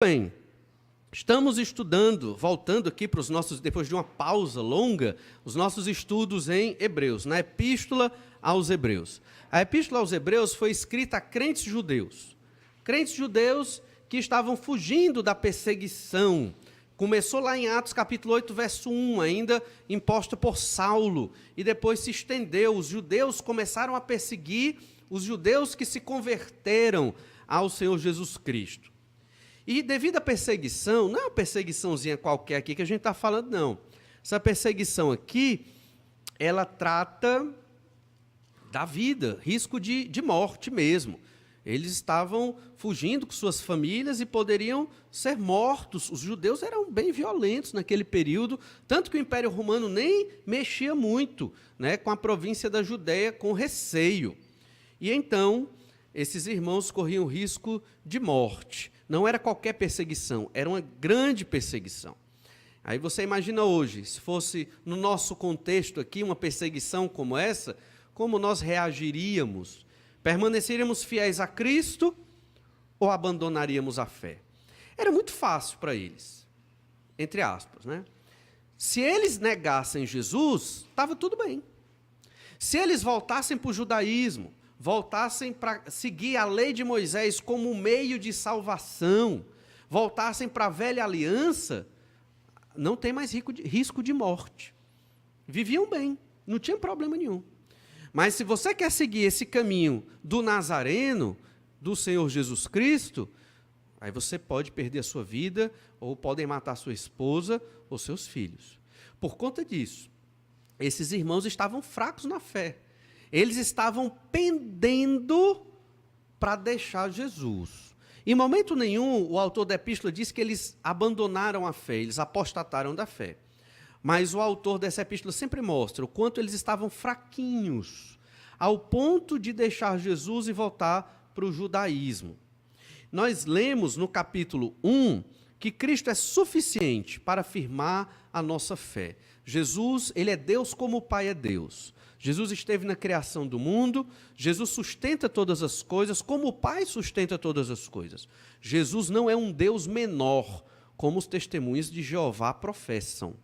Bem, estamos estudando, voltando aqui para os nossos, depois de uma pausa longa, os nossos estudos em Hebreus, na Epístola aos Hebreus. A Epístola aos Hebreus foi escrita a crentes judeus que estavam fugindo da perseguição. Começou lá em Atos capítulo 8, verso 1, ainda imposta por Saulo, e depois se estendeu. Os judeus começaram a perseguir os judeus que se converteram ao Senhor Jesus Cristo. E devido à perseguição, não é uma perseguiçãozinha qualquer aqui que a gente está falando, não. Essa perseguição aqui, ela trata da vida, risco de morte mesmo. Eles estavam fugindo com suas famílias e poderiam ser mortos. Os judeus eram bem violentos naquele período, tanto que o Império Romano nem mexia muito, né, com a província da Judéia, com receio. E então, esses irmãos corriam risco de morte. Não era qualquer perseguição, era uma grande perseguição. Aí você imagina hoje, se fosse no nosso contexto aqui uma perseguição como essa, como nós reagiríamos? Permaneceríamos fiéis a Cristo ou abandonaríamos a fé? Era muito fácil para eles, entre aspas, né? Se eles negassem Jesus, estava tudo bem. Se eles voltassem para o judaísmo, voltassem para seguir a lei de Moisés como meio de salvação, voltassem para a velha aliança, não tem mais risco de morte. Viviam bem, não tinha problema nenhum. Mas se você quer seguir esse caminho do Nazareno, do Senhor Jesus Cristo, aí você pode perder a sua vida, ou podem matar sua esposa ou seus filhos. Por conta disso, esses irmãos estavam fracos na fé. Eles estavam pendendo para deixar Jesus. Em momento nenhum, o autor da epístola diz que eles abandonaram a fé, eles apostataram da fé. Mas o autor dessa epístola sempre mostra o quanto eles estavam fraquinhos, ao ponto de deixar Jesus e voltar para o judaísmo. Nós lemos no capítulo 1 que Cristo é suficiente para afirmar a nossa fé. Jesus, ele é Deus como o Pai é Deus. Jesus esteve na criação do mundo, Jesus sustenta todas as coisas, como o Pai sustenta todas as coisas. Jesus não é um Deus menor, como os testemunhos de Jeová professam.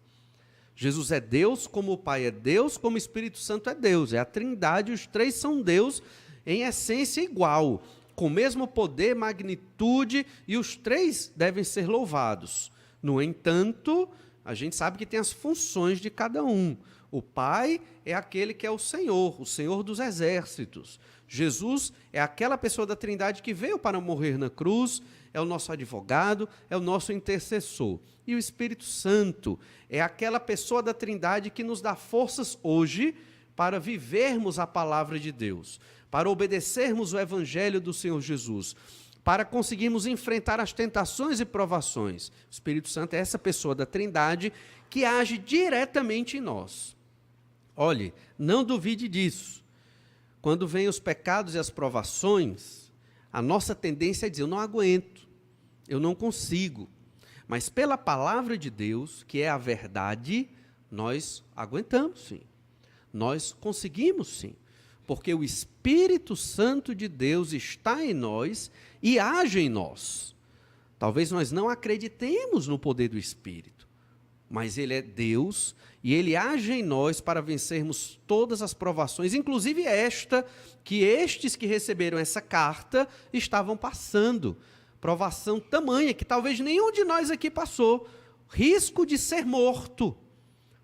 Jesus é Deus, como o Pai é Deus, como o Espírito Santo é Deus. É a Trindade, os três são Deus em essência igual, com o mesmo poder, magnitude, e os três devem ser louvados. No entanto, a gente sabe que tem as funções de cada um. O Pai é aquele que é o Senhor dos exércitos. Jesus é aquela pessoa da Trindade que veio para morrer na cruz, é o nosso advogado, é o nosso intercessor. E o Espírito Santo é aquela pessoa da Trindade que nos dá forças hoje para vivermos a palavra de Deus, para obedecermos o Evangelho do Senhor Jesus, para conseguirmos enfrentar as tentações e provações. O Espírito Santo é essa pessoa da Trindade que age diretamente em nós. Olhe, não duvide disso. Quando vêm os pecados e as provações, a nossa tendência é dizer, eu não aguento, eu não consigo. Mas pela palavra de Deus, que é a verdade, nós aguentamos sim. Nós conseguimos sim. Porque o Espírito Santo de Deus está em nós e age em nós. Talvez nós não acreditemos no poder do Espírito, mas Ele é Deus e Ele age em nós para vencermos todas as provações, inclusive esta, que estes que receberam essa carta estavam passando. Provação tamanha que talvez nenhum de nós aqui passou. Risco de ser morto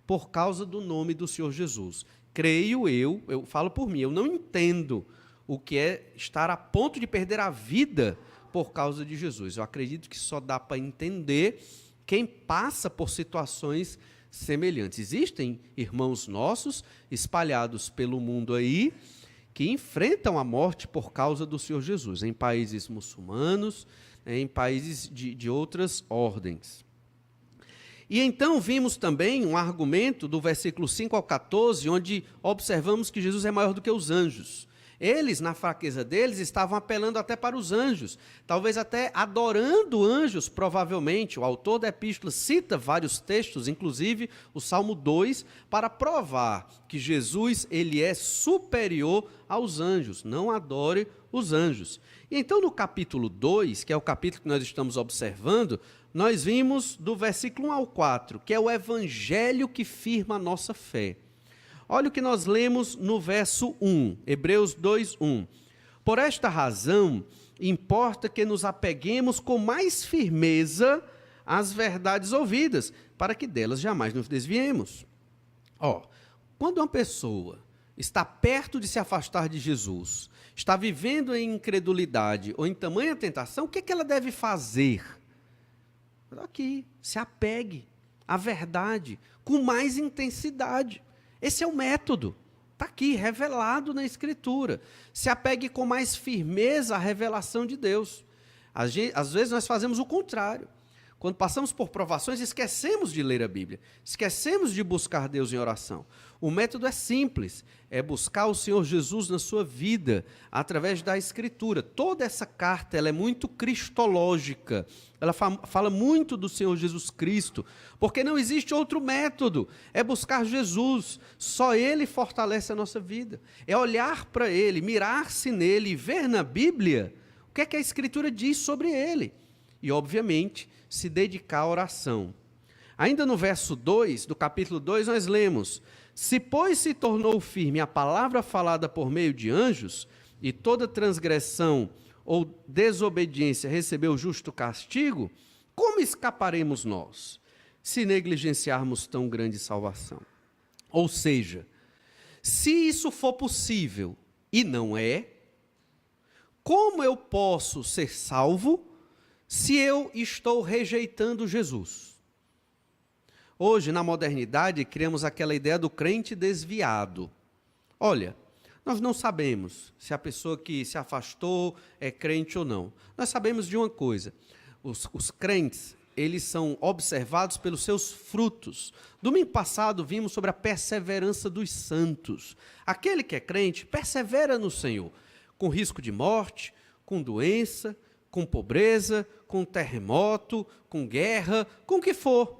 por causa do nome do Senhor Jesus. Creio eu falo por mim, eu não entendo o que é estar a ponto de perder a vida por causa de Jesus. Eu acredito que só dá para entender quem passa por situações semelhantes. Existem irmãos nossos espalhados pelo mundo aí que enfrentam a morte por causa do Senhor Jesus, em países muçulmanos, em países de outras ordens. E então vimos também um argumento do versículo 5 ao 14, onde observamos que Jesus é maior do que os anjos. Eles, na fraqueza deles, estavam apelando até para os anjos, talvez até adorando anjos, provavelmente. O autor da epístola cita vários textos, inclusive o Salmo 2, para provar que Jesus ele é superior aos anjos. Não adore os anjos. E então, no capítulo 2, que é o capítulo que nós estamos observando, nós vimos do versículo 1 ao 4, que é o evangelho que firma a nossa fé. Olha o que nós lemos no verso 1, Hebreus 2, 1. Por esta razão, importa que nos apeguemos com mais firmeza às verdades ouvidas, para que delas jamais nos desviemos. Quando uma pessoa está perto de se afastar de Jesus, está vivendo em incredulidade ou em tamanha tentação, o que é que ela deve fazer? Aqui, se apegue à verdade com mais intensidade. Esse é o método. Está aqui, revelado na Escritura. Se apegue com mais firmeza à revelação de Deus. Às vezes nós fazemos o contrário. Quando passamos por provações, esquecemos de ler a Bíblia. Esquecemos de buscar Deus em oração. O método é simples. É buscar o Senhor Jesus na sua vida, através da Escritura. Toda essa carta ela é muito cristológica. Ela fala muito do Senhor Jesus Cristo, porque não existe outro método. É buscar Jesus. Só Ele fortalece a nossa vida. É olhar para Ele, mirar-se nele e ver na Bíblia o que é que a Escritura diz sobre Ele. E, obviamente, se dedicar à oração. Ainda no verso 2, do capítulo 2, nós lemos: se, pois, se tornou firme a palavra falada por meio de anjos, e toda transgressão ou desobediência recebeu justo castigo, como escaparemos nós, se negligenciarmos tão grande salvação? Ou seja, se isso for possível e não é, como eu posso ser salvo se eu estou rejeitando Jesus? Hoje, na modernidade, criamos aquela ideia do crente desviado. Olha, nós não sabemos se a pessoa que se afastou é crente ou não. Nós sabemos de uma coisa: os crentes, eles são observados pelos seus frutos. Domingo passado vimos sobre a perseverança dos santos. Aquele que é crente persevera no Senhor, com risco de morte, com doença, com pobreza, com terremoto, com guerra, com o que for.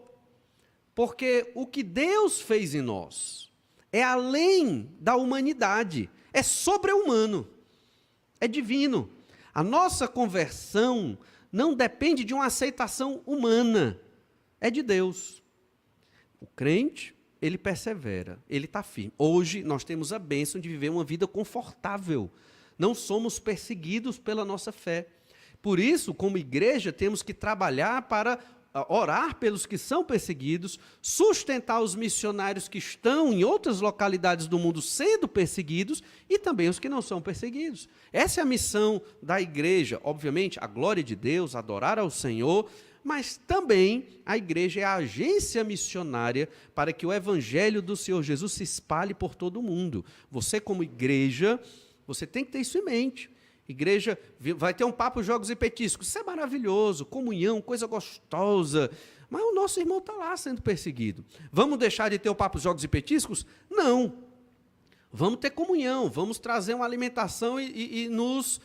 Porque o que Deus fez em nós é além da humanidade, é sobre-humano, é divino. A nossa conversão não depende de uma aceitação humana, é de Deus. O crente, ele persevera, ele está firme. Hoje nós temos a bênção de viver uma vida confortável, não somos perseguidos pela nossa fé. Por isso, como igreja, temos que trabalhar para orar pelos que são perseguidos, sustentar os missionários que estão em outras localidades do mundo sendo perseguidos e também os que não são perseguidos. Essa é a missão da igreja. Obviamente, a glória de Deus, adorar ao Senhor, mas também a igreja é a agência missionária para que o evangelho do Senhor Jesus se espalhe por todo o mundo. Você, como igreja, você tem que ter isso em mente. Igreja vai ter um papo, jogos e petiscos. Isso é maravilhoso, comunhão, coisa gostosa. Mas o nosso irmão está lá sendo perseguido. Vamos deixar de ter o papo, jogos e petiscos? Não. Vamos ter comunhão, vamos trazer uma alimentação e nos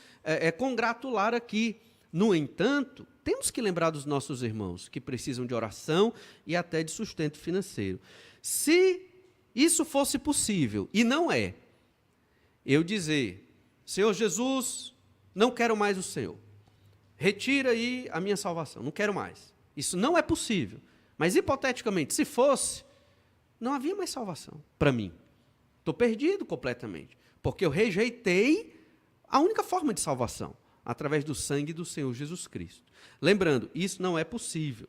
congratular aqui. No entanto, temos que lembrar dos nossos irmãos que precisam de oração e até de sustento financeiro. Se isso fosse possível, e não é, eu dizer: Senhor Jesus, não quero mais o Senhor. Retira aí a minha salvação, não quero mais. Isso não é possível. Mas, hipoteticamente, se fosse, não havia mais salvação para mim. Estou perdido completamente. Porque eu rejeitei a única forma de salvação, através do sangue do Senhor Jesus Cristo. Lembrando, isso não é possível.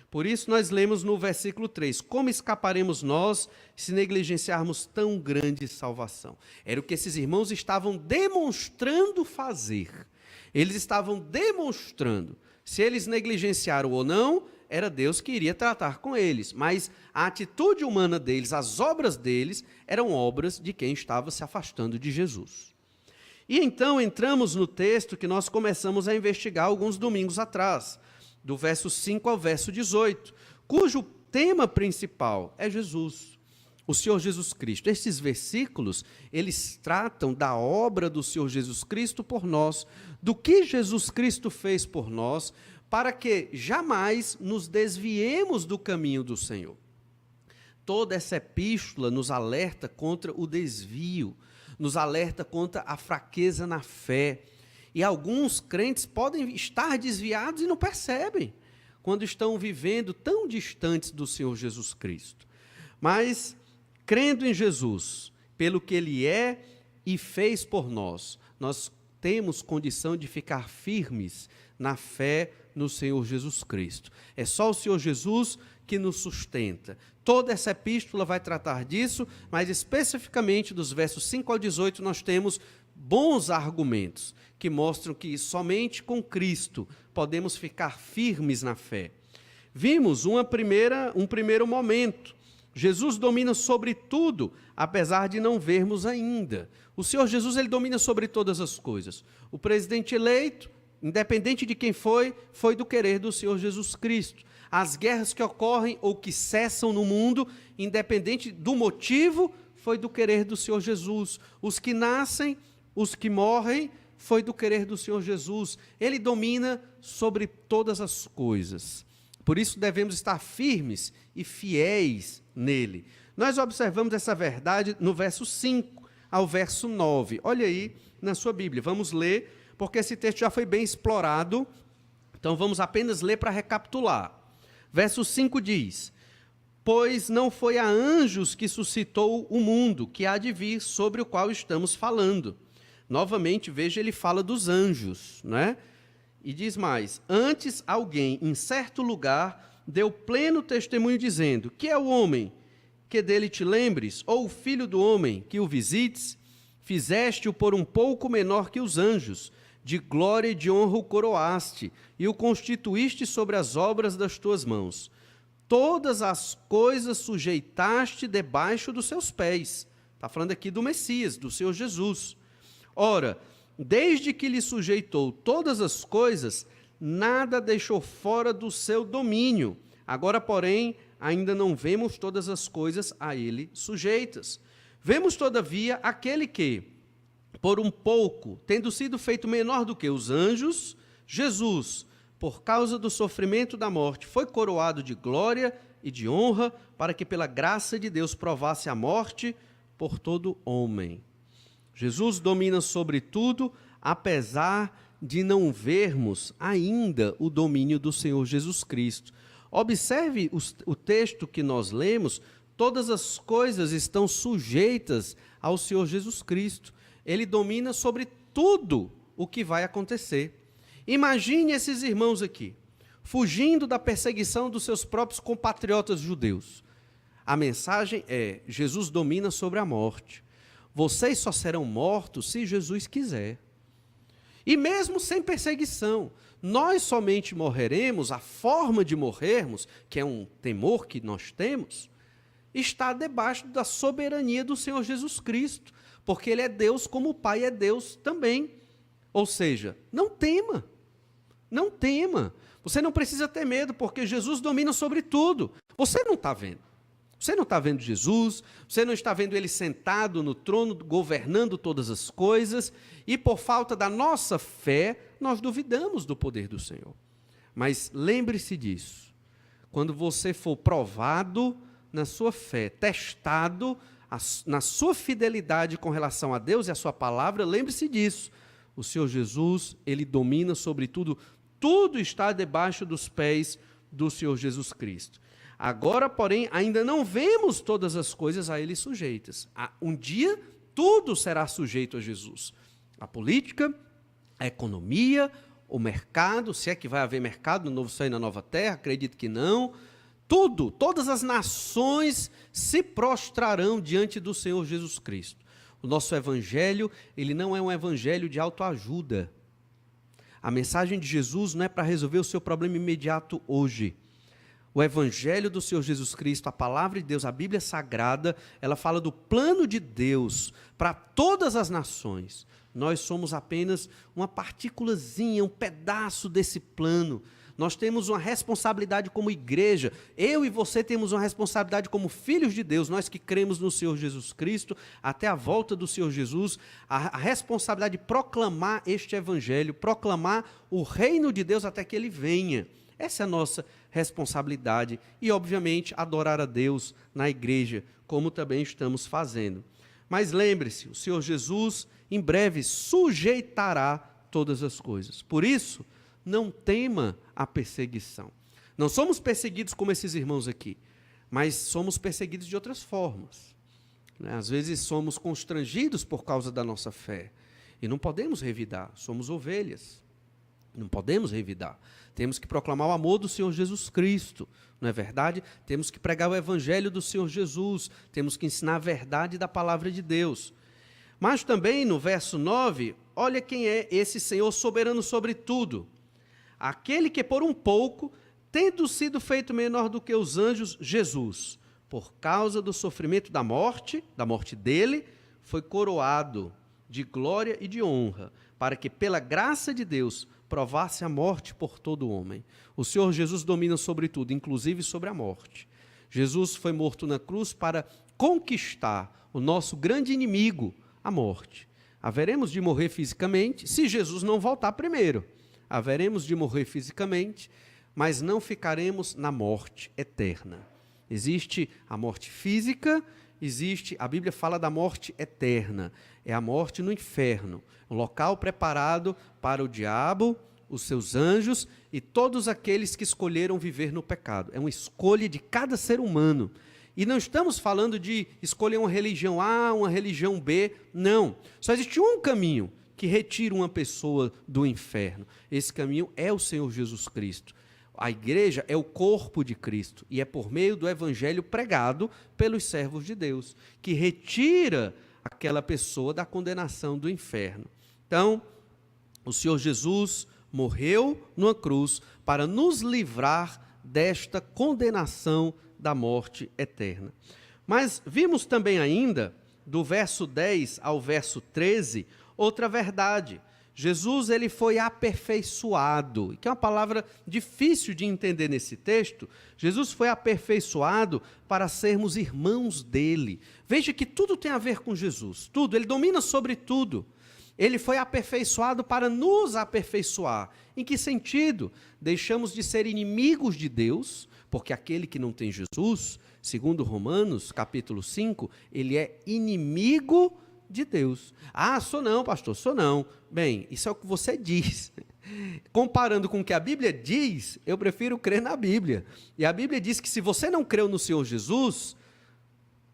Por isso, nós lemos no versículo 3, como escaparemos nós se negligenciarmos tão grande salvação? Era o que esses irmãos estavam demonstrando fazer. Eles estavam demonstrando. Se eles negligenciaram ou não, era Deus que iria tratar com eles. Mas a atitude humana deles, as obras deles, eram obras de quem estava se afastando de Jesus. E então entramos no texto que nós começamos a investigar alguns domingos atrás, do verso 5 ao verso 18, cujo tema principal é Jesus, o Senhor Jesus Cristo. Estes versículos, eles tratam da obra do Senhor Jesus Cristo por nós, do que Jesus Cristo fez por nós, para que jamais nos desviemos do caminho do Senhor. Toda essa epístola nos alerta contra o desvio, nos alerta contra a fraqueza na fé. E alguns crentes podem estar desviados e não percebem, quando estão vivendo tão distantes do Senhor Jesus Cristo. Mas, crendo em Jesus, pelo que Ele é e fez por nós, nós temos condição de ficar firmes na fé no Senhor Jesus Cristo. É só o Senhor Jesus que nos sustenta. Toda essa epístola vai tratar disso, mas especificamente dos versos 5 ao 18 nós temos bons argumentos que mostram que somente com Cristo podemos ficar firmes na fé. Vimos um primeiro momento. Jesus domina sobre tudo, apesar de não vermos ainda. O Senhor Jesus, ele domina sobre todas as coisas. O presidente eleito, independente de quem foi do querer do Senhor Jesus Cristo. As guerras que ocorrem ou que cessam no mundo, independente do motivo, foi do querer do Senhor Jesus. Os que nascem, os que morrem, foi do querer do Senhor Jesus. Ele domina sobre todas as coisas. Por isso devemos estar firmes e fiéis nele. Nós observamos essa verdade no verso 5 ao verso 9. Olha aí na sua Bíblia, vamos ler, porque esse texto já foi bem explorado, então vamos apenas ler para recapitular. Verso 5 diz: pois não foi a anjos que suscitou o mundo, que há de vir, sobre o qual estamos falando. Novamente, veja, ele fala dos anjos, né? E diz mais: antes alguém, em certo lugar, deu pleno testemunho, dizendo: que é o homem que dele te lembres, ou o filho do homem que o visites? Fizeste-o por um pouco menor que os anjos, de glória e de honra o coroaste, e o constituíste sobre as obras das tuas mãos. Todas as coisas sujeitaste debaixo dos seus pés. Está falando aqui do Messias, do Senhor Jesus. Ora, desde que lhe sujeitou todas as coisas, nada deixou fora do seu domínio. Agora, porém, ainda não vemos todas as coisas a ele sujeitas. Vemos, todavia, aquele que, por um pouco, tendo sido feito menor do que os anjos, Jesus, por causa do sofrimento da morte, foi coroado de glória e de honra, para que pela graça de Deus provasse a morte por todo homem. Jesus domina sobre tudo, apesar de não vermos ainda o domínio do Senhor Jesus Cristo. Observe o texto que nós lemos, todas as coisas estão sujeitas ao Senhor Jesus Cristo. Ele domina sobre tudo o que vai acontecer. Imagine esses irmãos aqui, fugindo da perseguição dos seus próprios compatriotas judeus. A mensagem é: Jesus domina sobre a morte. Vocês só serão mortos se Jesus quiser. E mesmo sem perseguição, nós somente morreremos, a forma de morrermos, que é um temor que nós temos, está debaixo da soberania do Senhor Jesus Cristo, porque Ele é Deus como o Pai é Deus também. Ou seja, não tema, não tema. Você não precisa ter medo, porque Jesus domina sobre tudo. Você não está vendo. Você não está vendo Jesus, você não está vendo Ele sentado no trono, governando todas as coisas, e por falta da nossa fé, nós duvidamos do poder do Senhor. Mas lembre-se disso, quando você for provado na sua fé, testado na sua fidelidade com relação a Deus e a sua palavra, lembre-se disso, o Senhor Jesus, Ele domina sobre tudo, tudo está debaixo dos pés do Senhor Jesus Cristo. Agora, porém, ainda não vemos todas as coisas a Ele sujeitas. Um dia, tudo será sujeito a Jesus. A política, a economia, o mercado, se é que vai haver mercado no novo céu e na nova terra, acredito que não. Tudo, todas as nações se prostrarão diante do Senhor Jesus Cristo. O nosso evangelho, ele não é um evangelho de autoajuda. A mensagem de Jesus não é para resolver o seu problema imediato hoje. O evangelho do Senhor Jesus Cristo, a palavra de Deus, a Bíblia Sagrada, ela fala do plano de Deus para todas as nações. Nós somos apenas uma partículazinha, um pedaço desse plano. Nós temos uma responsabilidade como igreja. Eu e você temos uma responsabilidade como filhos de Deus, nós que cremos no Senhor Jesus Cristo, até a volta do Senhor Jesus, a responsabilidade de proclamar este evangelho, proclamar o reino de Deus até que ele venha. Essa é a nossa responsabilidade e, obviamente, adorar a Deus na igreja, como também estamos fazendo. Mas lembre-se, o Senhor Jesus em breve sujeitará todas as coisas. Por isso, não tema a perseguição. Não somos perseguidos como esses irmãos aqui, mas somos perseguidos de outras formas. Às vezes somos constrangidos por causa da nossa fé. E não podemos revidar, somos ovelhas. Não podemos revidar. Temos que proclamar o amor do Senhor Jesus Cristo, não é verdade? Temos que pregar o evangelho do Senhor Jesus, temos que ensinar a verdade da palavra de Deus. Mas também no verso 9, olha quem é esse Senhor soberano sobre tudo. Aquele que por um pouco, tendo sido feito menor do que os anjos, Jesus, por causa do sofrimento da morte dele, foi coroado de glória e de honra, para que pela graça de Deus provasse a morte por todo homem. O Senhor Jesus domina sobre tudo, inclusive sobre a morte. Jesus foi morto na cruz para conquistar o nosso grande inimigo, a morte. Haveremos de morrer fisicamente, se Jesus não voltar primeiro. Haveremos de morrer fisicamente, mas não ficaremos na morte eterna. Existe a morte física, a Bíblia fala da morte eterna, é a morte no inferno, um local preparado para o diabo, os seus anjos e todos aqueles que escolheram viver no pecado. É uma escolha de cada ser humano. E não estamos falando de escolher uma religião A, uma religião B, não. Só existe um caminho que retira uma pessoa do inferno. Esse caminho é o Senhor Jesus Cristo. A igreja é o corpo de Cristo e é por meio do evangelho pregado pelos servos de Deus, que retira aquela pessoa da condenação do inferno. Então, o Senhor Jesus morreu numa cruz para nos livrar desta condenação da morte eterna. Mas vimos também ainda, do verso 10 ao verso 13, outra verdade. Jesus ele foi aperfeiçoado, que é uma palavra difícil de entender nesse texto. Jesus foi aperfeiçoado para sermos irmãos dele. Veja que tudo tem a ver com Jesus, tudo, ele domina sobre tudo. Ele foi aperfeiçoado para nos aperfeiçoar. Em que sentido? Deixamos de ser inimigos de Deus, porque aquele que não tem Jesus, segundo Romanos, capítulo 5, ele é inimigo de Deus. Ah, sou não, pastor, sou não. Bem, isso é o que você diz. Comparando com o que a Bíblia diz, eu prefiro crer na Bíblia. E a Bíblia diz que se você não creu no Senhor Jesus,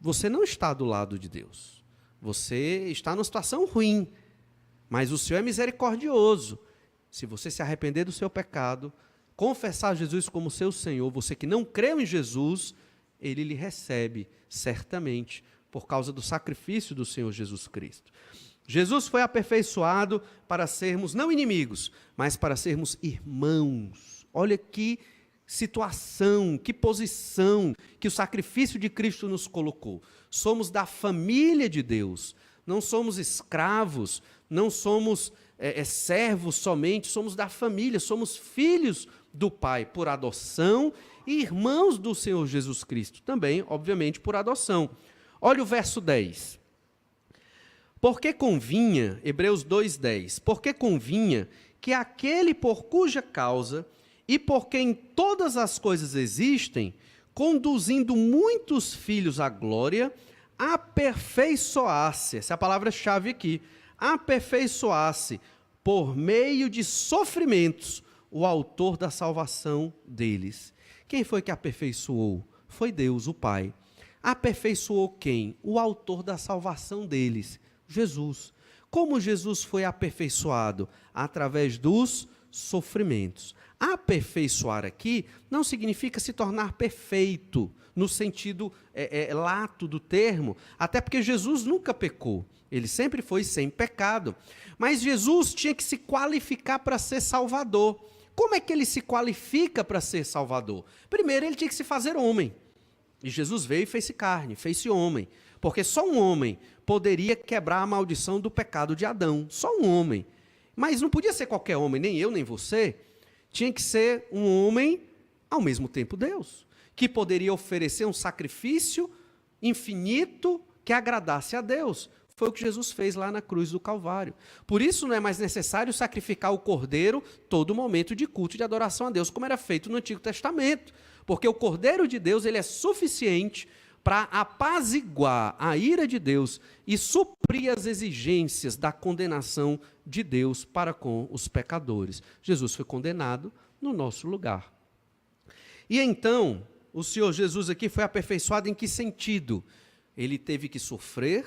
você não está do lado de Deus. Você está numa situação ruim. Mas o Senhor é misericordioso. Se você se arrepender do seu pecado, confessar Jesus como seu Senhor, você que não creu em Jesus, Ele lhe recebe, certamente, por causa do sacrifício do Senhor Jesus Cristo. Jesus foi aperfeiçoado para sermos não inimigos, mas para sermos irmãos. Olha que situação, que posição que o sacrifício de Cristo nos colocou. Somos da família de Deus, não somos escravos, não somos servos somente, somos da família, somos filhos do Pai por adoção e irmãos do Senhor Jesus Cristo, também, obviamente, por adoção. Olha o verso 10. Porque convinha, Hebreus 2:10, porque convinha que aquele por cuja causa e por quem todas as coisas existem, conduzindo muitos filhos à glória, aperfeiçoasse, essa é a palavra-chave aqui, aperfeiçoasse por meio de sofrimentos o autor da salvação deles. Quem foi que aperfeiçoou? Foi Deus, o Pai. Aperfeiçoou quem? O autor da salvação deles, Jesus. Como Jesus foi aperfeiçoado? Através dos sofrimentos. Aperfeiçoar aqui não significa se tornar perfeito, no sentido lato do termo, até porque Jesus nunca pecou. Ele sempre foi sem pecado. Mas Jesus tinha que se qualificar para ser Salvador. Como é que ele se qualifica para ser Salvador? Primeiro, ele tinha que se fazer homem. E Jesus veio e fez-se carne, fez-se homem. Porque só um homem poderia quebrar a maldição do pecado de Adão. Só um homem. Mas não podia ser qualquer homem, nem eu, nem você. Tinha que ser um homem, ao mesmo tempo Deus, que poderia oferecer um sacrifício infinito que agradasse a Deus. Foi o que Jesus fez lá na cruz do Calvário. Por isso não é mais necessário sacrificar o cordeiro todo momento de culto e de adoração a Deus, como era feito no Antigo Testamento. Porque o Cordeiro de Deus ele é suficiente para apaziguar a ira de Deus e suprir as exigências da condenação de Deus para com os pecadores. Jesus foi condenado no nosso lugar. E então, o Senhor Jesus aqui foi aperfeiçoado em que sentido? Ele teve que sofrer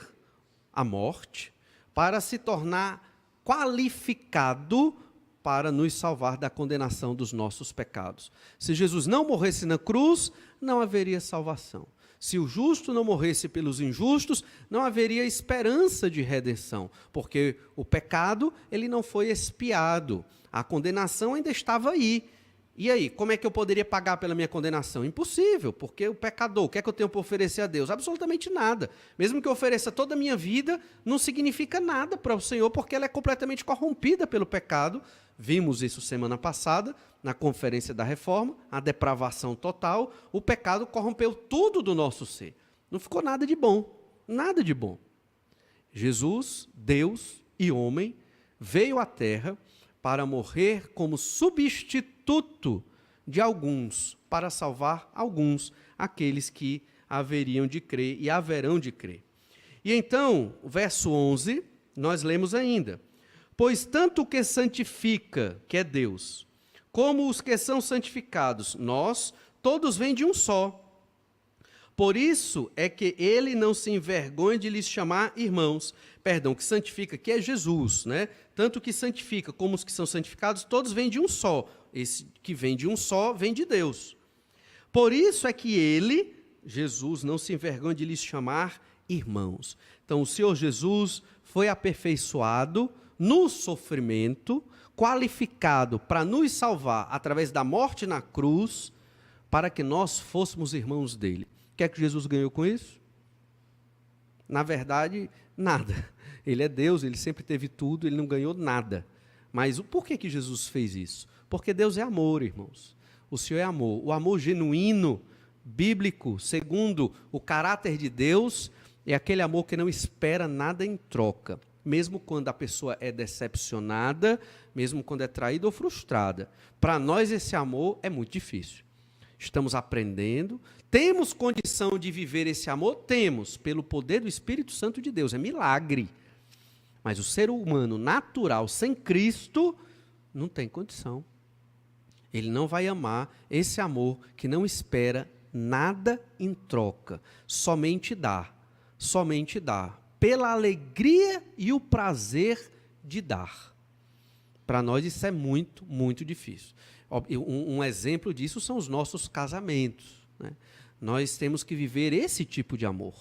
a morte para se tornar qualificado para nos salvar da condenação dos nossos pecados. Se Jesus não morresse na cruz, não haveria salvação. Se o justo não morresse pelos injustos, não haveria esperança de redenção, porque o pecado, ele não foi expiado. A condenação ainda estava aí. E aí, como é que eu poderia pagar pela minha condenação? Impossível, porque o pecador, o que é que eu tenho para oferecer a Deus? Absolutamente nada. Mesmo que eu ofereça toda a minha vida, não significa nada para o Senhor, porque ela é completamente corrompida pelo pecado. Vimos isso semana passada, na Conferência da Reforma, a depravação total. O pecado corrompeu tudo do nosso ser. Não ficou nada de bom, nada de bom. Jesus, Deus e homem, veio à Terra para morrer como substituto de alguns, para salvar alguns, aqueles que haveriam de crer e haverão de crer. E então, o verso 11, nós lemos ainda: pois tanto o que santifica, que é Deus, como os que são santificados, nós, todos vêm de um só. Por isso é que ele não se envergonha de lhes chamar irmãos. Perdão, que santifica, que é Jesus, né? Tanto o que santifica como os que são santificados, todos vêm de um só. Esse que vem de um só, vem de Deus. Por isso é que ele, Jesus, não se envergonha de lhes chamar irmãos. Então, o Senhor Jesus foi aperfeiçoado no sofrimento, qualificado para nos salvar através da morte na cruz, para que nós fôssemos irmãos dele. O que é que Jesus ganhou com isso? Na verdade, nada. Ele é Deus, ele sempre teve tudo, ele não ganhou nada. Mas por que Jesus fez isso? Porque Deus é amor, irmãos. O Senhor é amor. O amor genuíno, bíblico, segundo o caráter de Deus, é aquele amor que não espera nada em troca. Mesmo quando a pessoa é decepcionada, mesmo quando é traída ou frustrada. Para nós esse amor é muito difícil. Estamos aprendendo, temos condição de viver esse amor? Temos, pelo poder do Espírito Santo de Deus, é milagre. Mas o ser humano natural, sem Cristo, não tem condição. Ele não vai amar esse amor que não espera nada em troca, somente dá, pela alegria e o prazer de dar. Para nós isso é muito, muito difícil. Um exemplo disso são os nossos casamentos, né? Nós temos que viver esse tipo de amor,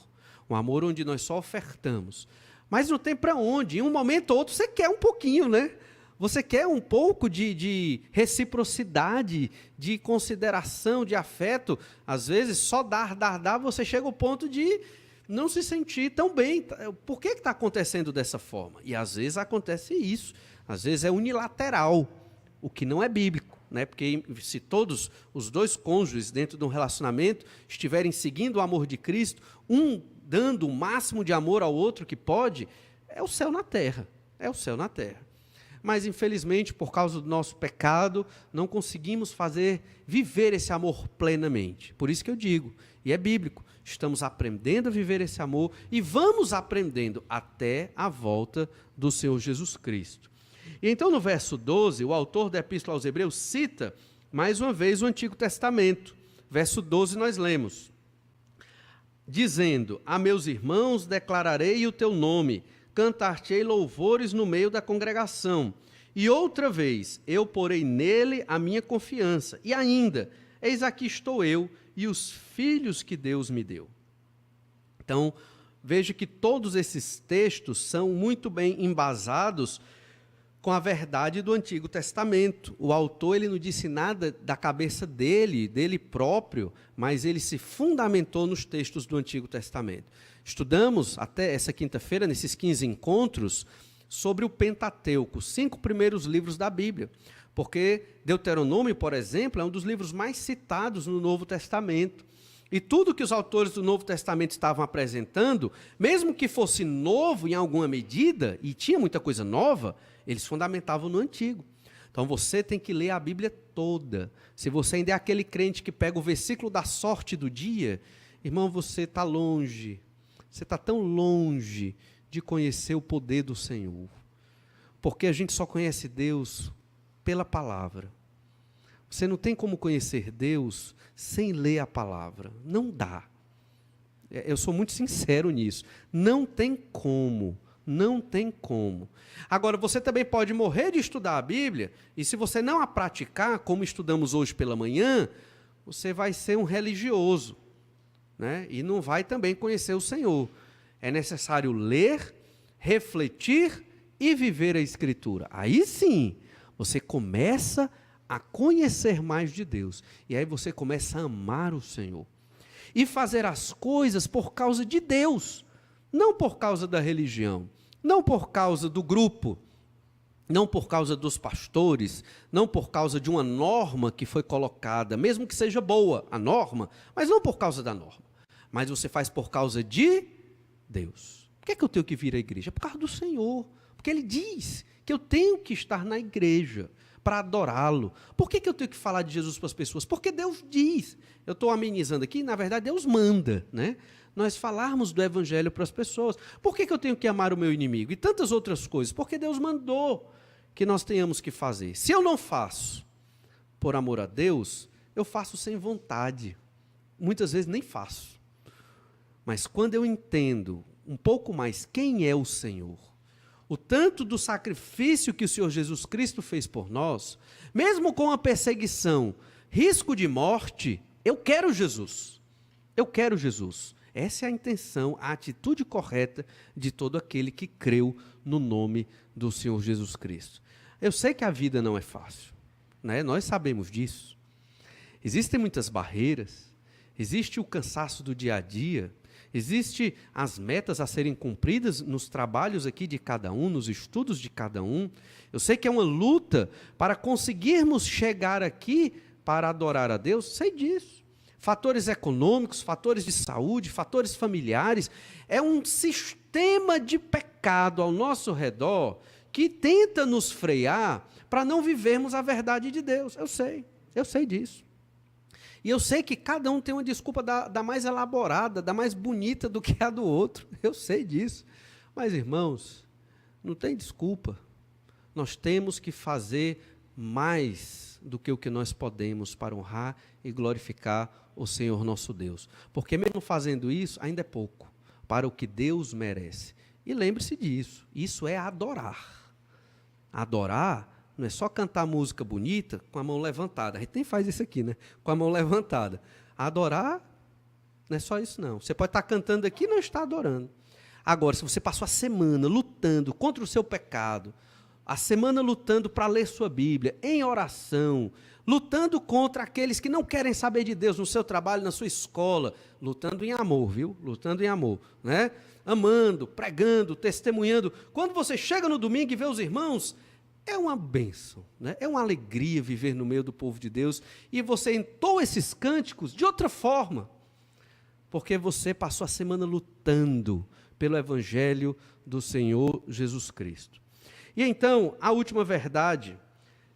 um amor onde nós só ofertamos. Mas não tem para onde, em um momento ou outro você quer um pouquinho, né? Você quer um pouco de reciprocidade, de consideração, de afeto. Às vezes só dar, você chega ao ponto de não se sentir tão bem. Por que está acontecendo dessa forma? E às vezes acontece isso, às vezes é unilateral, o que não é bíblico. Né? Porque se todos os dois cônjuges dentro de um relacionamento estiverem seguindo o amor de Cristo, um dando o máximo de amor ao outro que pode, é o céu na terra, Mas, infelizmente, por causa do nosso pecado, não conseguimos viver esse amor plenamente. Por isso que eu digo, e é bíblico, estamos aprendendo a viver esse amor e vamos aprendendo até a volta do Senhor Jesus Cristo. E então, no verso 12, o autor da Epístola aos Hebreus cita, mais uma vez, o Antigo Testamento. Verso 12 nós lemos, dizendo: a meus irmãos declararei o teu nome, cantar-te-ei louvores no meio da congregação. E outra vez, eu porei nele a minha confiança. E ainda, eis aqui estou eu e os filhos que Deus me deu. Então, veja que todos esses textos são muito bem embasados com a verdade do Antigo Testamento. O autor ele não disse nada da cabeça dele próprio, mas ele se fundamentou nos textos do Antigo Testamento. Estudamos até essa quinta-feira, nesses 15 encontros, sobre o Pentateuco, 5 primeiros livros da Bíblia, porque Deuteronômio, por exemplo, é um dos livros mais citados no Novo Testamento. E tudo que os autores do Novo Testamento estavam apresentando, mesmo que fosse novo em alguma medida, e tinha muita coisa nova, eles fundamentavam no Antigo. Então você tem que ler a Bíblia toda. Se você ainda é aquele crente que pega o versículo da sorte do dia Irmão, você está longe, você está tão longe de conhecer o poder do Senhor, porque a gente só conhece Deus pela palavra. Você não tem como conhecer Deus sem ler a palavra, não dá. Eu sou muito sincero nisso, não tem como. Não tem como. Agora, você também pode morrer de estudar a Bíblia, e se você não a praticar, como estudamos hoje pela manhã, você vai ser um religioso, né? E não vai também conhecer o Senhor. É necessário ler, refletir e viver a Escritura. Aí sim, você começa a conhecer mais de Deus. E aí você começa a amar o Senhor. E fazer as coisas por causa de Deus, não por causa da religião. Não por causa do grupo, não por causa dos pastores, não por causa de uma norma que foi colocada, mesmo que seja boa a norma, mas não por causa da norma. Mas você faz por causa de Deus. Por que é que eu tenho que vir à igreja? Por causa do Senhor. Porque Ele diz que eu tenho que estar na igreja para adorá-lo. Por que eu tenho que falar de Jesus para as pessoas? Porque Deus diz. Eu estou amenizando aqui, na verdade Deus manda, né? Nós falarmos do Evangelho para as pessoas. Por que eu tenho que amar o meu inimigo? E tantas outras coisas. Porque Deus mandou que nós tenhamos que fazer. Se eu não faço por amor a Deus, eu faço sem vontade. Muitas vezes nem faço. Mas quando eu entendo um pouco mais quem é o Senhor, o tanto do sacrifício que o Senhor Jesus Cristo fez por nós, mesmo com a perseguição, risco de morte, eu quero Jesus. Eu quero Jesus. Essa é a intenção, a atitude correta de todo aquele que creu no nome do Senhor Jesus Cristo. Eu sei que a vida não é fácil, né? Nós sabemos disso. Existem muitas barreiras, existe o cansaço do dia a dia, existe as metas a serem cumpridas nos trabalhos aqui de cada um, nos estudos de cada um. Eu sei que é uma luta para conseguirmos chegar aqui para adorar a Deus, sei disso. Fatores econômicos, fatores de saúde, fatores familiares, é um sistema de pecado ao nosso redor que tenta nos frear para não vivermos a verdade de Deus. Eu sei disso. E eu sei que cada um tem uma desculpa da mais elaborada, da mais bonita do que a do outro. Eu sei disso. Mas, irmãos, não tem desculpa. Nós temos que fazer mais do que o que nós podemos para honrar e glorificar o Senhor nosso Deus. Porque mesmo fazendo isso, ainda é pouco para o que Deus merece. E lembre-se disso, isso é adorar. Adorar não é só cantar música bonita com a mão levantada. A gente nem faz isso aqui, né? Com a mão levantada. Adorar não é só isso, não. Você pode estar cantando aqui e não está adorando. Agora, se você passou a semana lutando contra o seu pecado, a semana lutando para ler sua Bíblia, em oração, lutando contra aqueles que não querem saber de Deus no seu trabalho, na sua escola, lutando em amor, viu? Lutando em amor, né? Amando, pregando, testemunhando. Quando você chega no domingo e vê os irmãos, é uma bênção, né? É uma alegria viver no meio do povo de Deus. E você entoa esses cânticos de outra forma, porque você passou a semana lutando pelo Evangelho do Senhor Jesus Cristo. E então, a última verdade,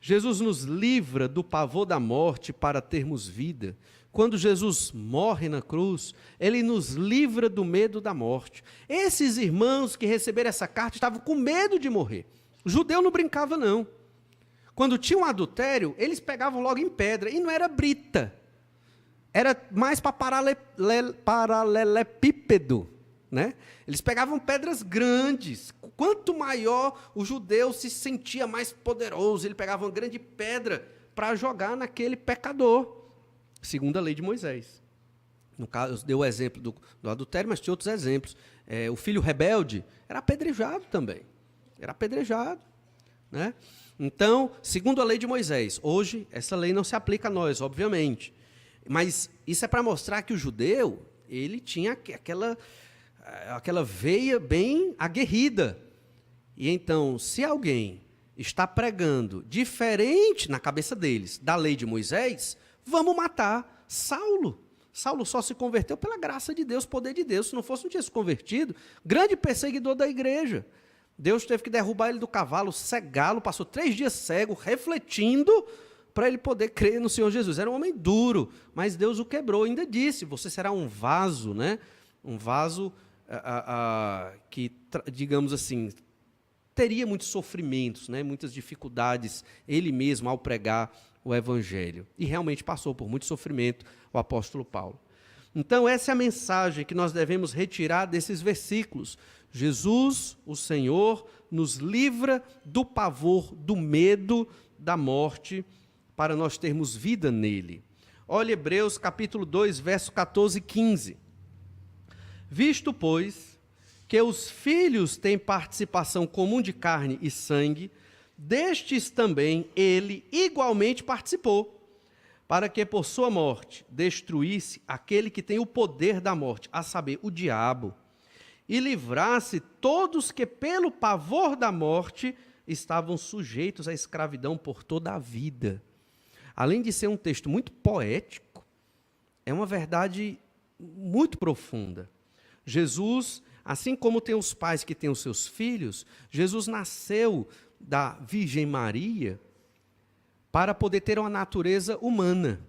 Jesus nos livra do pavor da morte para termos vida. Quando Jesus morre na cruz, Ele nos livra do medo da morte. Esses irmãos que receberam essa carta estavam com medo de morrer. O judeu não brincava, não. Quando tinha um adultério, eles pegavam logo em pedra, e não era brita. Era mais para paralelepípedo, né? Eles pegavam pedras grandes. Quanto maior o judeu se sentia mais poderoso, ele pegava uma grande pedra para jogar naquele pecador, segundo a lei de Moisés. No caso, eu dei o exemplo do adultério, mas tinha outros exemplos. O filho rebelde era apedrejado também. Era apedrejado, né? Então, segundo a lei de Moisés, hoje essa lei não se aplica a nós, obviamente. Mas isso é para mostrar que o judeu, ele tinha aquela veia bem aguerrida. E então, se alguém está pregando diferente na cabeça deles da lei de Moisés, vamos matar Saulo. Saulo só se converteu pela graça de Deus, poder de Deus. Se não fosse, não tinha se convertido. Grande perseguidor da igreja. Deus teve que derrubar ele do cavalo, cegá-lo, passou 3 dias cego, refletindo, para ele poder crer no Senhor Jesus. Era um homem duro, mas Deus o quebrou. Ainda disse, você será um vaso, né? Um vaso que, digamos assim, teria muitos sofrimentos, né? Muitas dificuldades, ele mesmo, ao pregar o Evangelho. E realmente passou por muito sofrimento o apóstolo Paulo. Então, essa é a mensagem que nós devemos retirar desses versículos. Jesus, o Senhor, nos livra do pavor, do medo, da morte, para nós termos vida nele. Olha Hebreus capítulo 2, verso 14 e 15. Visto, pois, que os filhos têm participação comum de carne e sangue, destes também ele igualmente participou, para que por sua morte destruísse aquele que tem o poder da morte, a saber, o diabo, e livrasse todos que pelo pavor da morte estavam sujeitos à escravidão por toda a vida. Além de ser um texto muito poético, é uma verdade muito profunda. Jesus, assim como tem os pais que têm os seus filhos, Jesus nasceu da Virgem Maria para poder ter uma natureza humana.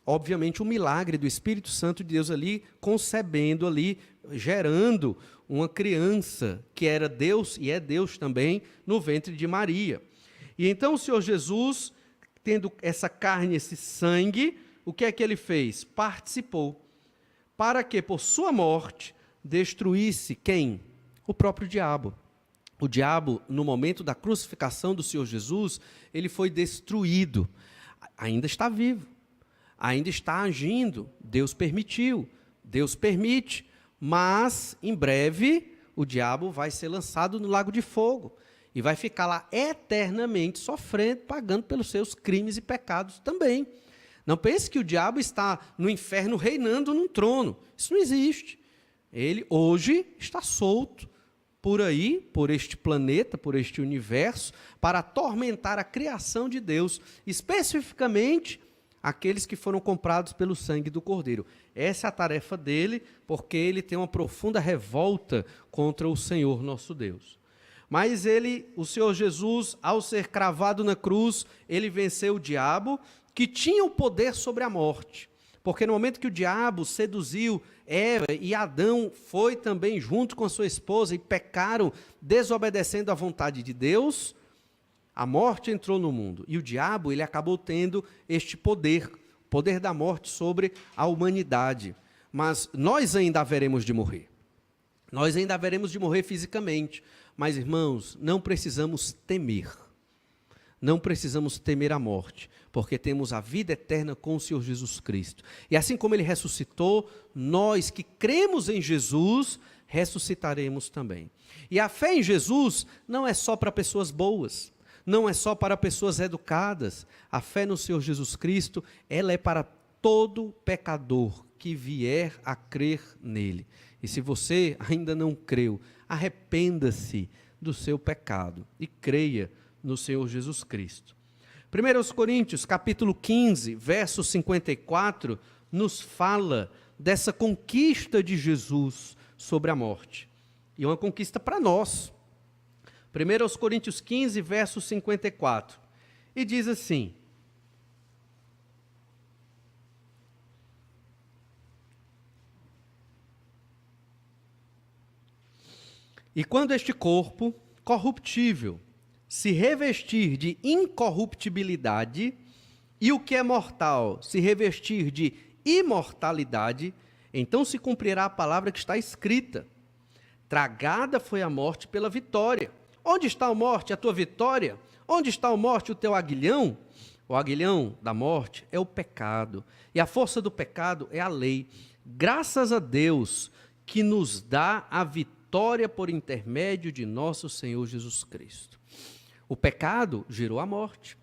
Obviamente, o milagre do Espírito Santo de Deus ali, concebendo ali, gerando uma criança que era Deus e é Deus também no ventre de Maria. E então o Senhor Jesus, tendo essa carne, esse sangue, o que é que ele fez? Participou. Para que por sua morte destruísse quem? O próprio diabo. O diabo, no momento da crucificação do Senhor Jesus, ele foi destruído. Ainda está vivo, ainda está agindo. Deus permitiu, Deus permite, mas em breve o diabo vai ser lançado no lago de fogo e vai ficar lá eternamente sofrendo, pagando pelos seus crimes e pecados também. Não pense que o diabo está no inferno reinando num trono. Isso não existe. Ele hoje está solto por aí, por este planeta, por este universo, para atormentar a criação de Deus, especificamente aqueles que foram comprados pelo sangue do Cordeiro. Essa é a tarefa dele, porque ele tem uma profunda revolta contra o Senhor nosso Deus. Mas o Senhor Jesus, ao ser cravado na cruz, ele venceu o diabo, que tinha o poder sobre a morte. Porque no momento que o diabo seduziu Eva e Adão foi também junto com a sua esposa e pecaram, desobedecendo à vontade de Deus, a morte entrou no mundo. E o diabo, ele acabou tendo este poder, o poder da morte sobre a humanidade. Mas nós ainda haveremos de morrer. Nós ainda haveremos de morrer fisicamente. Mas, irmãos, não precisamos temer. Não precisamos temer a morte, porque temos a vida eterna com o Senhor Jesus Cristo. E assim como ele ressuscitou, nós que cremos em Jesus, ressuscitaremos também. E a fé em Jesus não é só para pessoas boas, não é só para pessoas educadas. A fé no Senhor Jesus Cristo, ela é para todo pecador que vier a crer nele. E se você ainda não creu, arrependa-se do seu pecado e creia no Senhor Jesus Cristo. 1 Coríntios, capítulo 15, verso 54, nos fala dessa conquista de Jesus sobre a morte. E uma conquista para nós. 1 Coríntios 15, verso 54. E diz assim: e quando este corpo corruptível se revestir de incorruptibilidade, e o que é mortal se revestir de imortalidade, então se cumprirá a palavra que está escrita: tragada foi a morte pela vitória. Onde está a morte, a tua vitória? Onde está a morte, o teu aguilhão? O aguilhão da morte é o pecado, e a força do pecado é a lei. Graças a Deus que nos dá a vitória por intermédio de nosso Senhor Jesus Cristo. O pecado gerou a morte.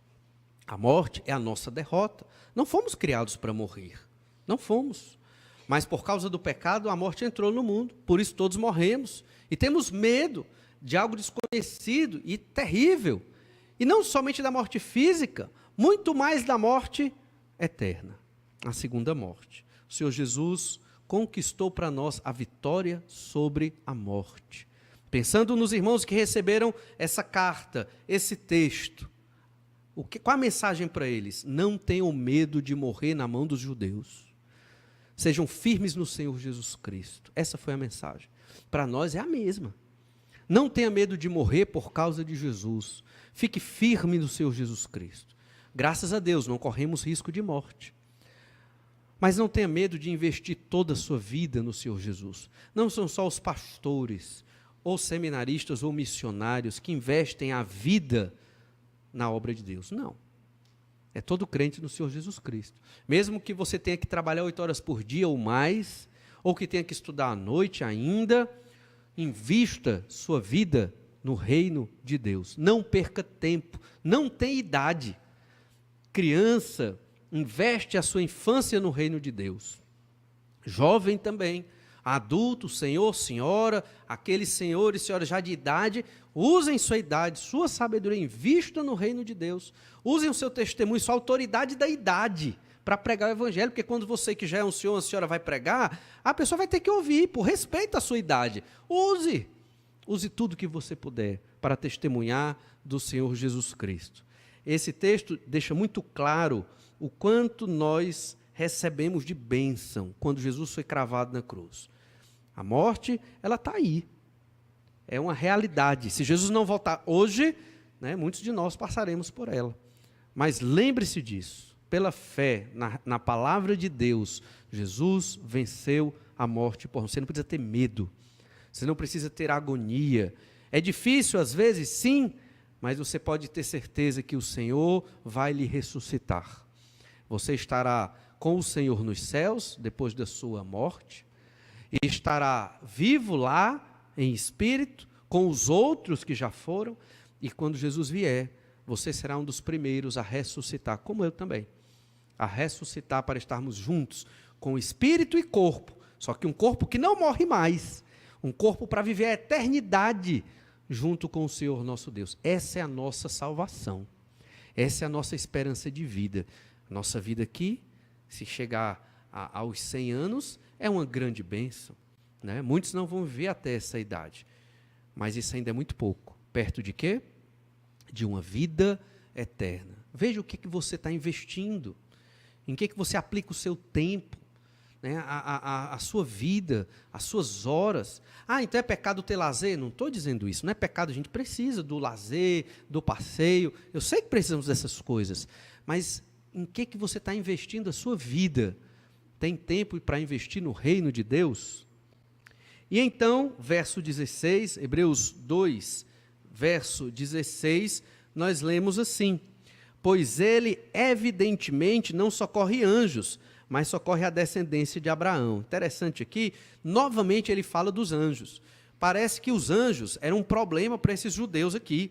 A morte é a nossa derrota. Não fomos criados para morrer. Não fomos. Mas por causa do pecado, a morte entrou no mundo. Por isso todos morremos. E temos medo de algo desconhecido e terrível. E não somente da morte física, muito mais da morte eterna. A segunda morte. O Senhor Jesus conquistou para nós a vitória sobre a morte. Pensando nos irmãos que receberam essa carta, esse texto, Qual a mensagem para eles? Não tenham medo de morrer na mão dos judeus. Sejam firmes no Senhor Jesus Cristo. Essa foi a mensagem. Para nós é a mesma. Não tenha medo de morrer por causa de Jesus. Fique firme no Senhor Jesus Cristo. Graças a Deus, não corremos risco de morte. Mas não tenha medo de investir toda a sua vida no Senhor Jesus. Não são só os pastores, ou seminaristas, ou missionários que investem a vida na obra de Deus. Não. É todo crente no Senhor Jesus Cristo. Mesmo que você tenha que trabalhar 8 horas por dia ou mais, ou que tenha que estudar à noite ainda, invista sua vida no reino de Deus. Não perca tempo. Não tem idade. Criança, investe a sua infância no reino de Deus. Jovem também. Adulto, senhor, senhora, aqueles senhores e senhoras já de idade, usem sua idade, sua sabedoria, invista no reino de Deus. Usem o seu testemunho, sua autoridade da idade para pregar o evangelho, porque quando você que já é um senhor, uma senhora vai pregar, a pessoa vai ter que ouvir, por respeito à sua idade. Use tudo que você puder para testemunhar do Senhor Jesus Cristo. Esse texto deixa muito claro o quanto nós recebemos de bênção quando Jesus foi cravado na cruz. A morte, ela está aí. É uma realidade. Se Jesus não voltar hoje, muitos de nós passaremos por ela. Mas lembre-se disso. Pela fé na palavra de Deus, Jesus venceu a morte. Você não precisa ter medo. Você não precisa ter agonia. É difícil às vezes, sim, mas você pode ter certeza que o Senhor vai lhe ressuscitar. Você estará com o Senhor nos céus, depois da sua morte, e estará vivo lá, em espírito, com os outros que já foram, e quando Jesus vier, você será um dos primeiros a ressuscitar, como eu também, a ressuscitar para estarmos juntos, com espírito e corpo, só que um corpo que não morre mais, um corpo para viver a eternidade, junto com o Senhor nosso Deus. Essa é a nossa salvação, essa é a nossa esperança de vida. Nossa vida aqui, se chegar aos 100 anos, é uma grande bênção. Muitos não vão viver até essa idade, mas isso ainda é muito pouco. Perto de quê? De uma vida eterna. Veja o que você está investindo, em que você aplica o seu tempo, a sua vida, as suas horas. Então é pecado ter lazer? Não estou dizendo isso, não é pecado, a gente precisa do lazer, do passeio, eu sei que precisamos dessas coisas, mas em que você está investindo a sua vida? Tem tempo para investir no reino de Deus? E então, verso 16, Hebreus 2, verso 16, nós lemos assim: pois ele evidentemente não socorre anjos, mas socorre a descendência de Abraão. Interessante aqui, novamente ele fala dos anjos. Parece que os anjos eram um problema para esses judeus aqui.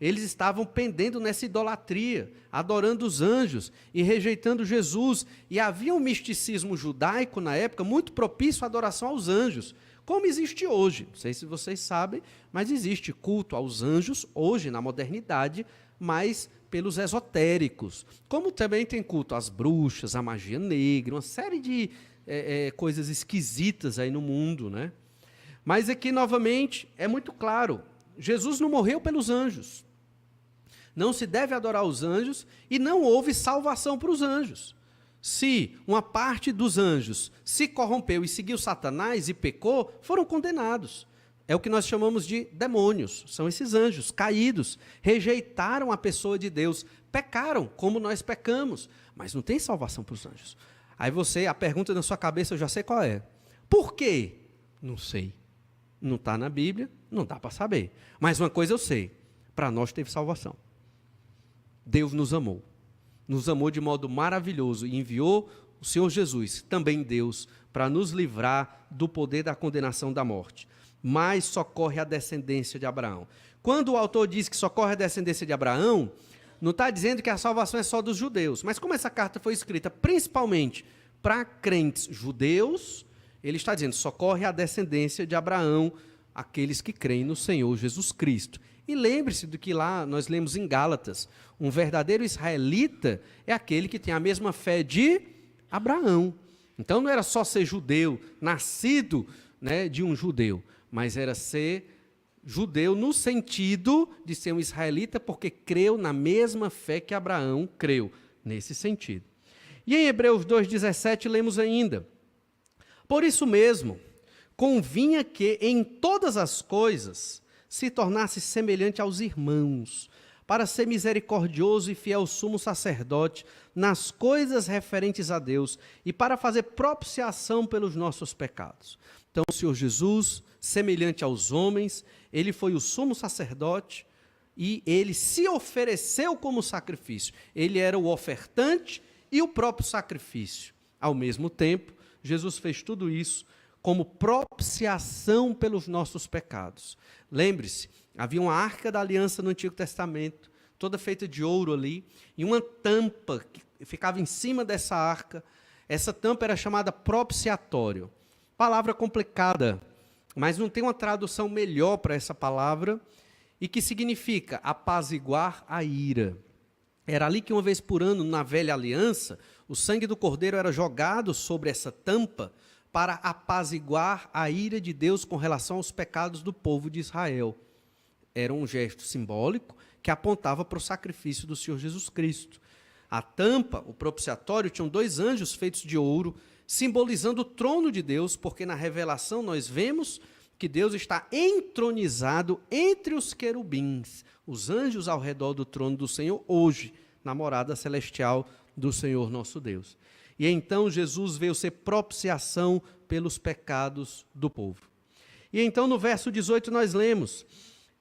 Eles estavam pendendo nessa idolatria, adorando os anjos e rejeitando Jesus. E havia um misticismo judaico na época muito propício à adoração aos anjos, como existe hoje. Não sei se vocês sabem, mas existe culto aos anjos hoje, na modernidade, mas pelos esotéricos. Como também tem culto às bruxas, à magia negra, uma série de coisas esquisitas aí no mundo, Mas aqui, novamente, é muito claro, Jesus não morreu pelos anjos. Não se deve adorar os anjos e não houve salvação para os anjos. Se uma parte dos anjos se corrompeu e seguiu Satanás e pecou, foram condenados. É o que nós chamamos de demônios. São esses anjos caídos, rejeitaram a pessoa de Deus, pecaram como nós pecamos, mas não tem salvação para os anjos. Aí a pergunta na sua cabeça, eu já sei qual é. Por quê? Não sei. Não está na Bíblia, não dá para saber. Mas uma coisa eu sei, para nós teve salvação. Deus nos amou de modo maravilhoso e enviou o Senhor Jesus, também Deus, para nos livrar do poder da condenação da morte. Mas socorre a descendência de Abraão. Quando o autor diz que socorre a descendência de Abraão, não está dizendo que a salvação é só dos judeus, mas como essa carta foi escrita principalmente para crentes judeus, ele está dizendo, socorre a descendência de Abraão, aqueles que creem no Senhor Jesus Cristo. E lembre-se do que lá nós lemos em Gálatas, um verdadeiro israelita é aquele que tem a mesma fé de Abraão. Então não era só ser judeu, nascido de um judeu, mas era ser judeu no sentido de ser um israelita, porque creu na mesma fé que Abraão creu, nesse sentido. E em Hebreus 2,17 lemos ainda: por isso mesmo, convinha que em todas as coisas se tornasse semelhante aos irmãos, para ser misericordioso e fiel sumo sacerdote nas coisas referentes a Deus e para fazer propiciação pelos nossos pecados. Então, o Senhor Jesus, semelhante aos homens, ele foi o sumo sacerdote e ele se ofereceu como sacrifício. Ele era o ofertante e o próprio sacrifício. Ao mesmo tempo, Jesus fez tudo isso como propiciação pelos nossos pecados. Lembre-se, havia uma arca da aliança no Antigo Testamento, toda feita de ouro ali, e uma tampa que ficava em cima dessa arca. Essa tampa era chamada propiciatório. Palavra complicada, mas não tem uma tradução melhor para essa palavra, e que significa apaziguar a ira. Era ali que uma vez por ano, na velha aliança, o sangue do cordeiro era jogado sobre essa tampa para apaziguar a ira de Deus com relação aos pecados do povo de Israel. Era um gesto simbólico que apontava para o sacrifício do Senhor Jesus Cristo. A tampa, o propiciatório, tinham 2 anjos feitos de ouro, simbolizando o trono de Deus, porque na revelação nós vemos que Deus está entronizado entre os querubins, os anjos ao redor do trono do Senhor, hoje, na morada celestial do Senhor nosso Deus. E então Jesus veio ser propiciação pelos pecados do povo. E então no verso 18 nós lemos: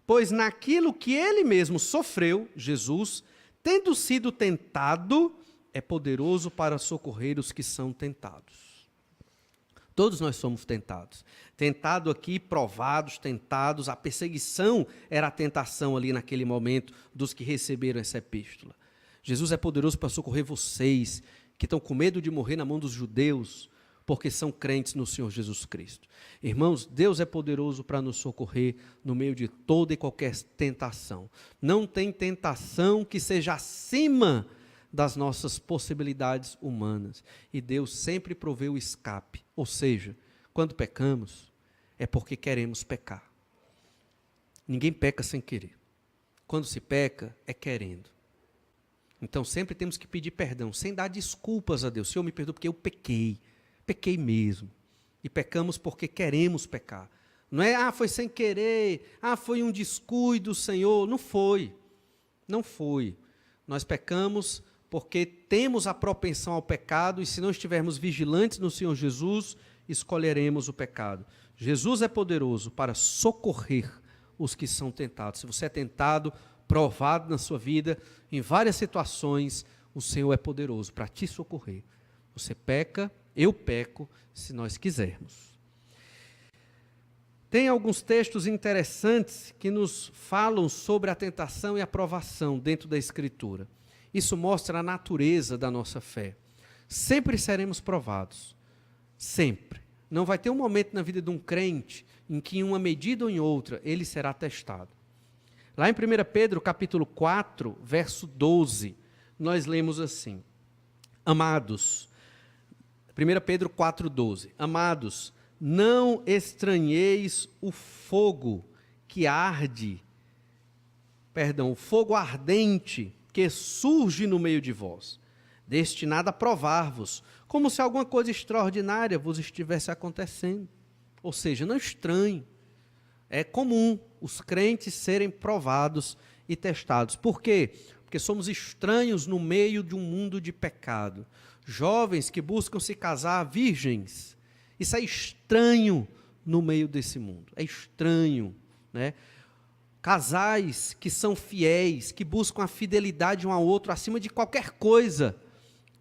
pois naquilo que ele mesmo sofreu, Jesus, tendo sido tentado, é poderoso para socorrer os que são tentados. Todos nós somos tentados. Tentado aqui, provados, tentados. A perseguição era a tentação ali naquele momento dos que receberam essa epístola. Jesus é poderoso para socorrer vocês que estão com medo de morrer na mão dos judeus, porque são crentes no Senhor Jesus Cristo. Irmãos, Deus é poderoso para nos socorrer no meio de toda e qualquer tentação. Não tem tentação que seja acima das nossas possibilidades humanas. E Deus sempre provê o escape. Ou seja, quando pecamos, é porque queremos pecar. Ninguém peca sem querer. Quando se peca, é querendo. Então sempre temos que pedir perdão, sem dar desculpas a Deus. Senhor, me perdoa porque eu pequei. Pequei mesmo. E pecamos porque queremos pecar. Não é, foi sem querer, foi um descuido, Senhor. Não foi. Não foi. Nós pecamos porque temos a propensão ao pecado, e se não estivermos vigilantes no Senhor Jesus, escolheremos o pecado. Jesus é poderoso para socorrer os que são tentados. Se você é tentado, provado na sua vida, em várias situações, o Senhor é poderoso para te socorrer. Você peca, eu peco, se nós quisermos. Tem alguns textos interessantes que nos falam sobre a tentação e a provação dentro da Escritura. Isso mostra a natureza da nossa fé. Sempre seremos provados. Sempre. Não vai ter um momento na vida de um crente em que, em uma medida ou em outra, ele será testado. Lá em 1 Pedro, capítulo 4, verso 12, nós lemos assim: Amados, 1 Pedro 4, 12, Amados, não estranheis o fogo que arde, o fogo ardente que surge no meio de vós, destinado a provar-vos, como se alguma coisa extraordinária vos estivesse acontecendo. Ou seja, não estranhe. É comum os crentes serem provados e testados. Por quê? Porque somos estranhos no meio de um mundo de pecado. Jovens que buscam se casar virgens. Isso é estranho no meio desse mundo. É estranho, né? Casais que são fiéis, que buscam a fidelidade um ao outro acima de qualquer coisa,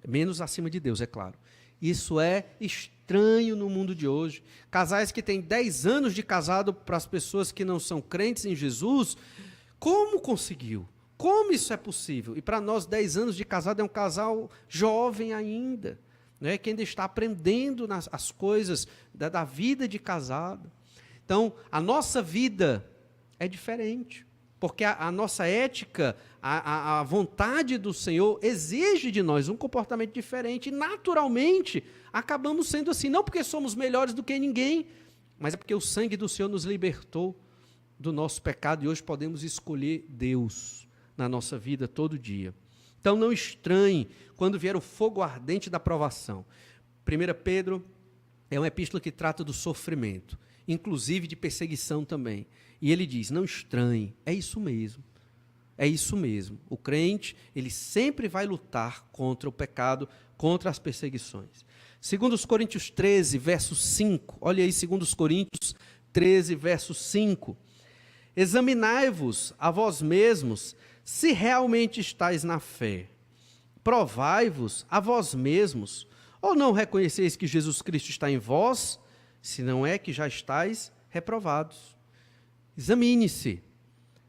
menos acima de Deus, é claro. Isso é estranho no mundo de hoje. Casais que têm 10 anos de casado, para as pessoas que não são crentes em Jesus, como conseguiu? Como isso é possível? E para nós, 10 anos de casado é um casal jovem ainda, né, que ainda está aprendendo as coisas da vida de casado. Então, a nossa vida é diferente, porque a nossa ética, a vontade do Senhor exige de nós um comportamento diferente, e naturalmente acabamos sendo assim, não porque somos melhores do que ninguém, mas é porque o sangue do Senhor nos libertou, do nosso pecado e hoje podemos escolher Deus na nossa vida todo dia. Então não estranhe quando vier o fogo ardente da provação. 1 Pedro é uma epístola que trata do sofrimento, inclusive de perseguição também. E ele diz, não estranhe, é isso mesmo. É isso mesmo. O crente, ele sempre vai lutar contra o pecado, contra as perseguições. Segundo os Coríntios 13, verso 5, olha aí, segundo os Coríntios 13, verso 5. Examinai-vos a vós mesmos, se realmente estáis na fé. Provai-vos a vós mesmos, ou não reconheceis que Jesus Cristo está em vós, se não é que já estáis reprovados. Examine-se.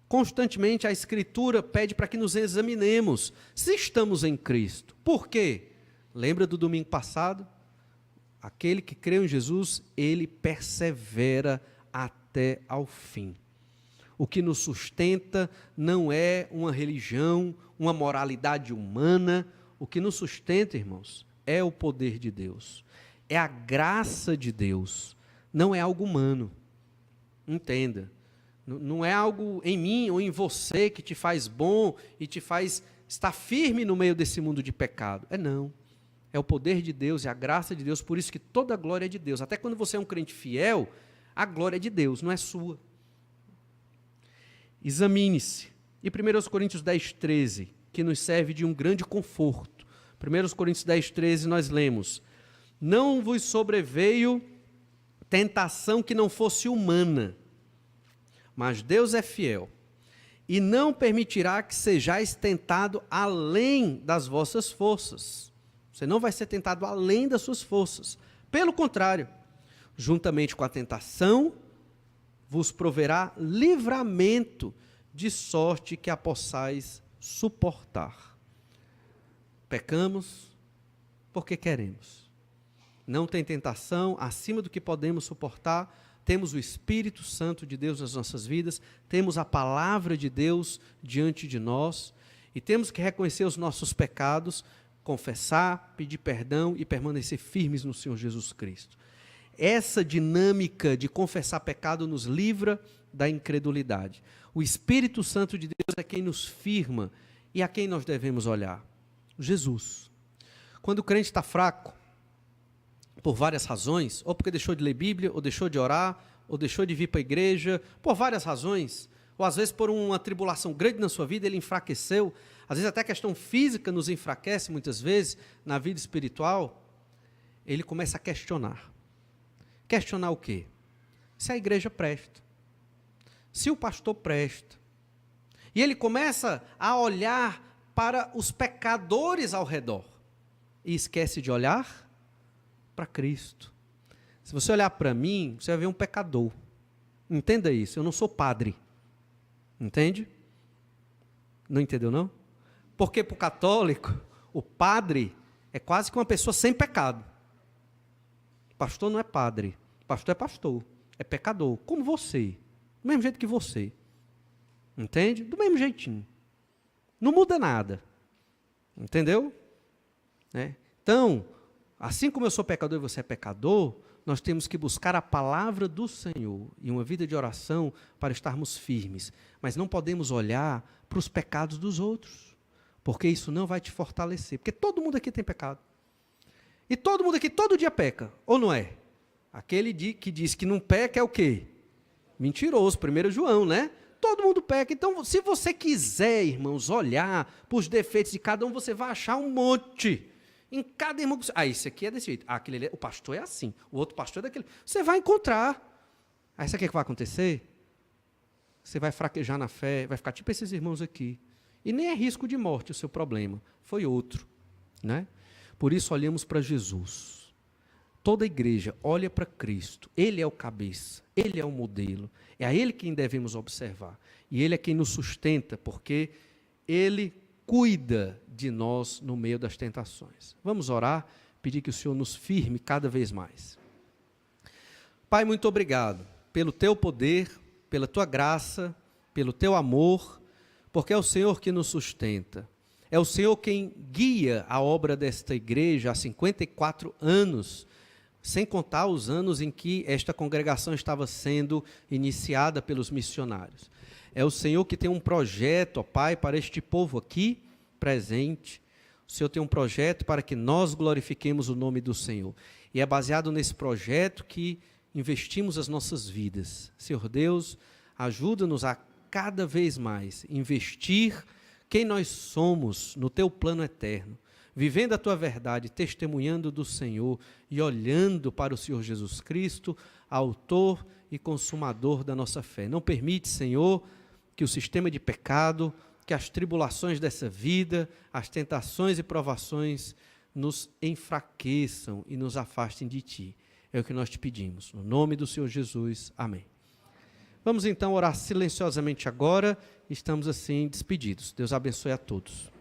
Constantemente a Escritura pede para que nos examinemos se estamos em Cristo. Por quê? Lembra do domingo passado? Aquele que creu em Jesus, ele persevera até ao fim. O que nos sustenta não é uma religião, uma moralidade humana. O que nos sustenta, irmãos, é o poder de Deus. É a graça de Deus. Não é algo humano. Entenda. Não é algo em mim ou em você que te faz bom e te faz estar firme no meio desse mundo de pecado. Não. É o poder de Deus, é a graça de Deus, por isso que toda a glória é de Deus. Até quando você é um crente fiel, a glória é de Deus, não é sua. Examine-se. E 1 Coríntios 10, 13, que nos serve de um grande conforto. 1 Coríntios 10, 13, nós lemos: não vos sobreveio tentação que não fosse humana, mas Deus é fiel, e não permitirá que sejais tentado além das vossas forças. Você não vai ser tentado além das suas forças. Pelo contrário, juntamente com a tentação, vos proverá livramento, de sorte que a possais suportar. Pecamos porque queremos. Não tem tentação acima do que podemos suportar. Temos o Espírito Santo de Deus nas nossas vidas, temos a palavra de Deus diante de nós, e temos que reconhecer os nossos pecados, confessar, pedir perdão e permanecer firmes no Senhor Jesus Cristo. Essa dinâmica de confessar pecado nos livra da incredulidade. O Espírito Santo de Deus é quem nos firma, e a quem nós devemos olhar? Jesus. Quando o crente está fraco, por várias razões, ou porque deixou de ler Bíblia, ou deixou de orar, ou deixou de vir para a igreja, por várias razões, ou às vezes por uma tribulação grande na sua vida, ele enfraqueceu, às vezes até a questão física nos enfraquece muitas vezes, na vida espiritual, ele começa a questionar. Questionar o quê? Se a igreja presta, se o pastor presta, e ele começa a olhar para os pecadores ao redor, e esquece de olhar para Cristo. Se você olhar para mim, você vai ver um pecador. Entenda isso, eu não sou padre. Entende? Não entendeu, não? Porque para o católico, o padre é quase que uma pessoa sem pecado. Pastor não é padre, pastor é pastor, é pecador, como você, do mesmo jeito que você. Entende? Do mesmo jeitinho. Não muda nada. Entendeu? Então, assim como eu sou pecador e você é pecador, nós temos que buscar a palavra do Senhor e uma vida de oração para estarmos firmes. Mas não podemos olhar para os pecados dos outros, porque isso não vai te fortalecer. Porque todo mundo aqui tem pecado. E todo mundo aqui todo dia peca, ou não é? Aquele que diz que não peca é o quê? Mentiroso, 1 João, né? Todo mundo peca. Então, se você quiser, irmãos, olhar para os defeitos de cada um, você vai achar um monte. Em cada irmão, esse aqui é desse jeito, aquele, o pastor é assim, o outro pastor é daquele. Você vai encontrar. Aí sabe o que vai acontecer? Você vai fraquejar na fé, vai ficar tipo esses irmãos aqui. E nem é risco de morte o seu problema, foi outro. Né? Por isso olhamos para Jesus. Toda a igreja olha para Cristo, Ele é o cabeça, Ele é o modelo, é a Ele quem devemos observar. E Ele é quem nos sustenta, porque Ele cuida de nós no meio das tentações. Vamos orar, pedir que o Senhor nos firme cada vez mais. Pai, muito obrigado pelo Teu poder, pela Tua graça, pelo Teu amor, porque é o Senhor que nos sustenta. É o Senhor quem guia a obra desta igreja há 54 anos, sem contar os anos em que esta congregação estava sendo iniciada pelos missionários. É o Senhor que tem um projeto, ó Pai, para este povo aqui presente. O Senhor tem um projeto para que nós glorifiquemos o nome do Senhor. E é baseado nesse projeto que investimos as nossas vidas. Senhor Deus, ajuda-nos a cada vez mais investir quem nós somos no Teu plano eterno, vivendo a Tua verdade, testemunhando do Senhor e olhando para o Senhor Jesus Cristo, autor e consumador da nossa fé. Não permite, Senhor, que o sistema de pecado, que as tribulações dessa vida, as tentações e provações nos enfraqueçam e nos afastem de Ti. É o que nós te pedimos. No nome do Senhor Jesus. Amém. Vamos então orar silenciosamente agora. Estamos assim despedidos. Deus abençoe a todos.